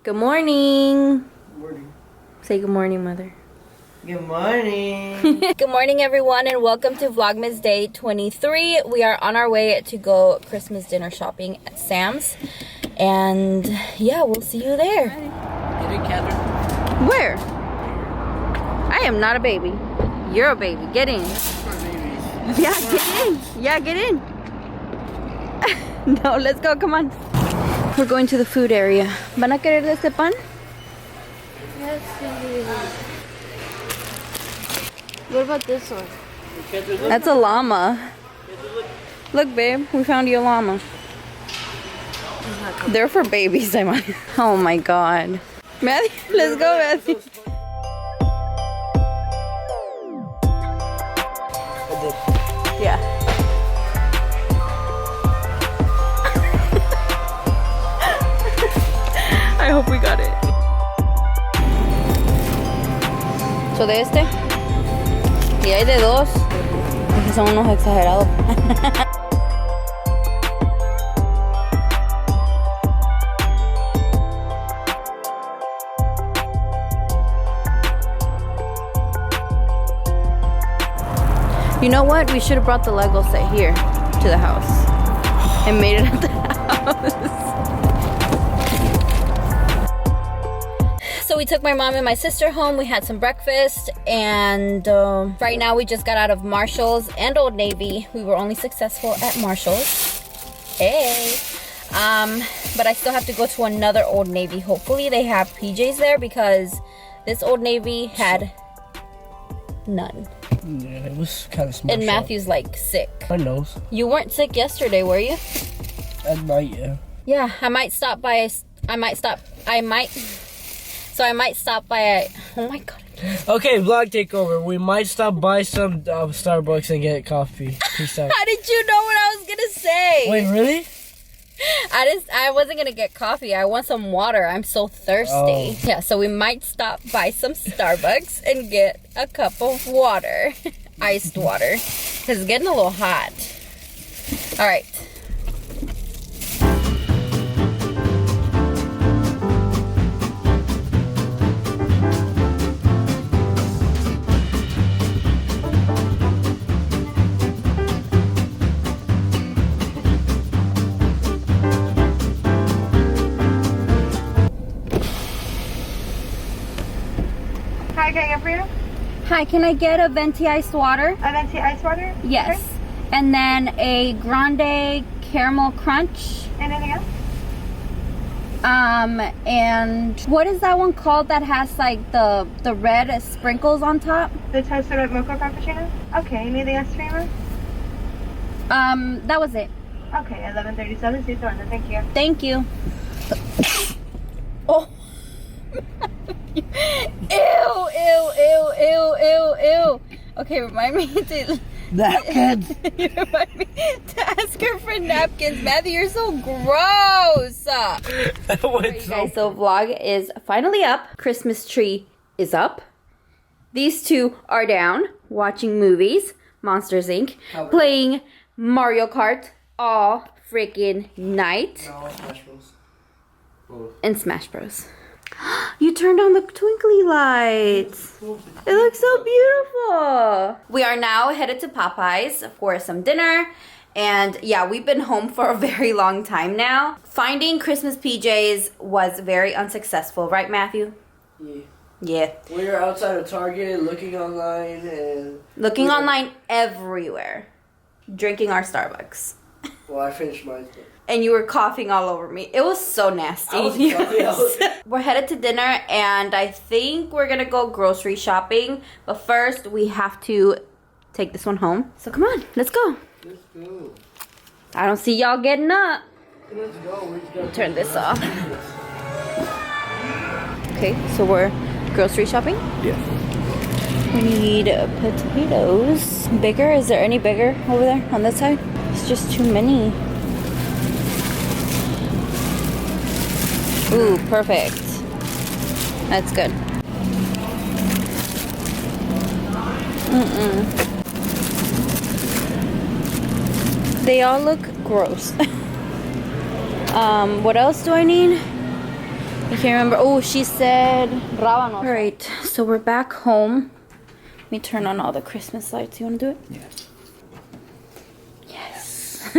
Good morning. Good morning. Say good morning, Mother. Good morning. Good morning, everyone, and welcome to Vlogmas Day 23. We are on our way to go Christmas dinner shopping at Sam's. And yeah, we'll see you there. Get in, Catherine. Where? I am not a baby. You're a baby. Get in. For babies. Yeah, get in. Yeah, get in. No, let's go. Come on. We're going to the food area. ¿Van a querer de este pan? Yes, what about this one? That's a llama. Look, babe, we found you a llama. They're for babies, I might. Oh my god. Matthew, let's go, Matthew. Yeah. I hope we got it. So de este. Y hay de dos. Porque son unos exagerados. You know what? We should have brought the Lego set here to the house and made it at the house. So we took my mom and my sister home. We had some breakfast, and right now we just got out of Marshall's and Old Navy. We were only successful at Marshall's. Hey. But I still have to go to another Old Navy. Hopefully they have PJs there because this Old Navy had none. Yeah, it was kind of small. And Matthew's like sick. My nose. You weren't sick yesterday, were you? At night, yeah. Yeah, I might stop by. So I might stop by. Oh my god. Okay, vlog takeover. We might stop by some Starbucks and get coffee. Peace out. How did you know what I was gonna say? Wait, really? I wasn't gonna get coffee. I want some water. I'm so thirsty. Oh. Yeah, so we might stop by some Starbucks and get a cup of water. Iced water. Because it's getting a little hot. Alright. Hi, can I get for you? Hi, can I get a venti iced water? A venti ice water? Yes. Okay. And then a grande caramel crunch. Anything else? And what is that one called that has like the red sprinkles on top? The toasted oat mocha frappuccino? Okay, anything else for you, ma'am? That was it. Okay, 11:37, see you tomorrow. Thank you. Thank you. Oh. Ew, ew, ew, ew, ew, ew. Okay, remind me to Napkins. remind me to ask her for napkins. Matthew, you're so gross. Alright, you guys, so vlog is finally up. Christmas tree is up. These two are down watching movies, Monsters Inc., playing Mario Kart all freaking night. No, Smash Bros. Both. And Smash Bros. You turned on the twinkly lights. It looks so beautiful. We are now headed to Popeyes for some dinner. And yeah, we've been home for a very long time now. Finding Christmas PJs was very unsuccessful, right, Matthew? Yeah. Yeah. We were outside of Target looking online and... Looking online everywhere. Drinking our Starbucks. Well, I finished mine. And you were coughing all over me. It was so nasty. We're headed to dinner, and I think we're gonna go grocery shopping. But first, we have to take this one home. So come on, let's go. Let's go. I don't see y'all getting up. Let's go. We just gotta Turn this off. Okay, so we're grocery shopping. Yeah. We need potatoes. Bigger? Is there any bigger over there on this side? It's just too many. Ooh, perfect. That's good. They all look gross. What else do I need? I can't remember. Oh, she said rábanos. All right, so we're back home. Let me turn on all the Christmas lights. You want to do it? Yes. Yes.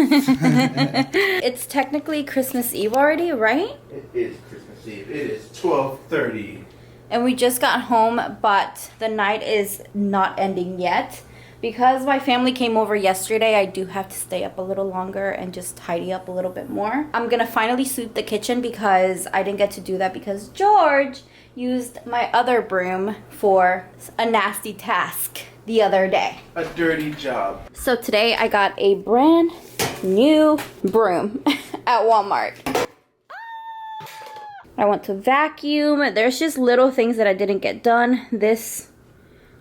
It's technically Christmas Eve already, right? It is Christmas Eve. It is 12:30. And we just got home, but the night is not ending yet. Because my family came over yesterday, I do have to stay up a little longer and just tidy up a little bit more. I'm gonna finally sweep the kitchen because I didn't get to do that because George used my other broom for a nasty task the other day. A dirty job. So today I got a brand new broom at Walmart. I want to vacuum. There's just little things that I didn't get done.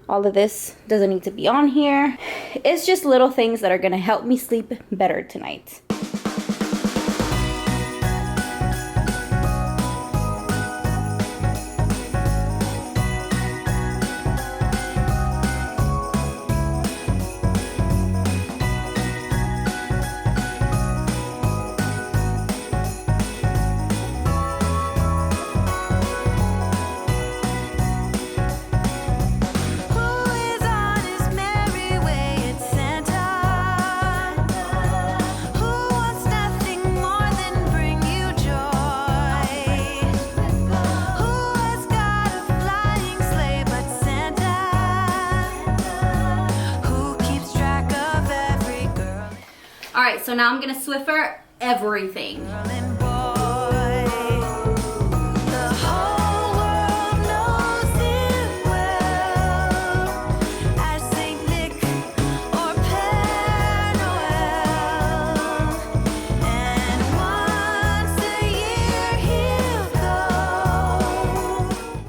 All of this doesn't need to be on here. It's just little things that are gonna help me sleep better tonight. Alright, so now I'm gonna Swiffer everything.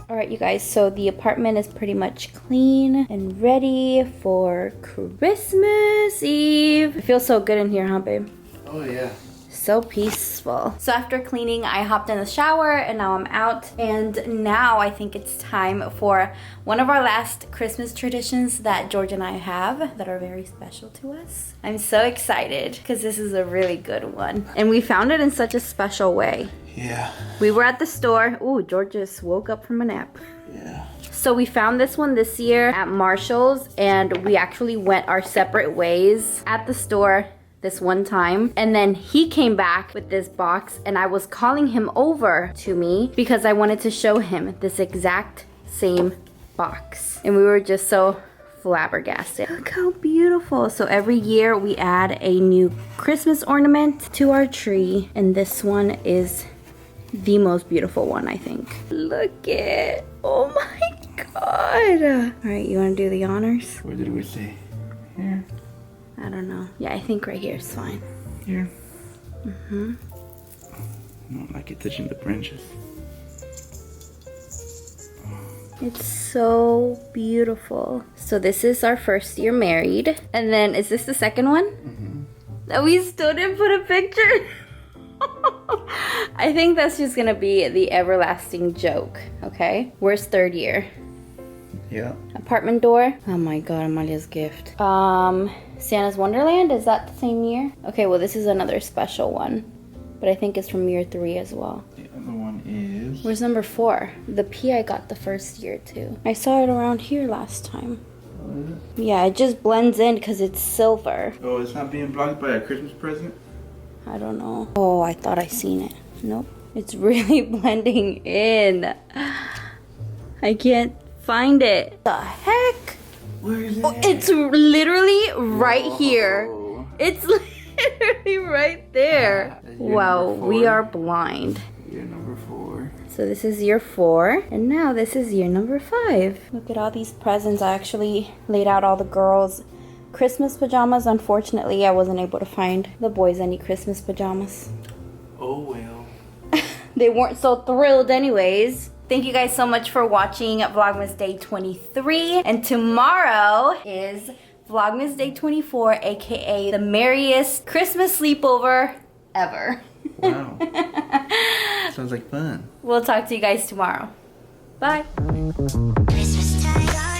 Alright, you guys, so the apartment is pretty much clean and ready for Christmas Eve. It feels so good in here, huh, babe? Oh yeah. So peaceful. So after cleaning, I hopped in the shower and now I'm out. And now I think it's time for one of our last Christmas traditions that George and I have that are very special to us. I'm so excited because this is a really good one. And we found it in such a special way. Yeah. We were at the store. Ooh, George just woke up from a nap. Yeah. So we found this one this year at Marshall's and we actually went our separate ways at the store this one time. And then he came back with this box and I was calling him over to me because I wanted to show him this exact same box. And we were just so flabbergasted. Look how beautiful. So every year we add a new Christmas ornament to our tree. And this one is the most beautiful one, I think. Look it. Oh my god. All right, you want to do the honors? Where did we say? Here. I don't know. Yeah, I think right here is fine. Here. Mm-hmm. I don't like it touching the branches. It's so beautiful. So this is our first year married. And then, is this the second one? Mm-hmm. That we still didn't put a picture? I think that's just gonna be the everlasting joke, okay? Where's third year? Yeah. Apartment door. Oh my god, Amalia's gift. Santa's Wonderland, is that the same year? Okay, well this is another special one. But I think it's from year 3 as well. The other one is... Where's number 4? The P I got the first year too. I saw it around here last time. Oh, is it? Yeah, it just blends in because it's silver. Oh, it's not being blocked by a Christmas present? I don't know. Oh, I thought I seen it. Nope. It's really blending in. I can't find it. The heck? Where is it? Oh, it's literally right here. Whoa. It's literally right there. That's year Wow, number 4. we are blind. Year number 4. So this is year 4, and now this is year number 5. Look at all these presents. I actually laid out all the girls' Christmas pajamas. Unfortunately, I wasn't able to find the boys any Christmas pajamas. Oh well. They weren't so thrilled anyways. Thank you guys so much for watching Vlogmas Day 23. And tomorrow is Vlogmas Day 24, aka the merriest Christmas sleepover ever. Wow. Sounds like fun. We'll talk to you guys tomorrow. Bye. Christmas time.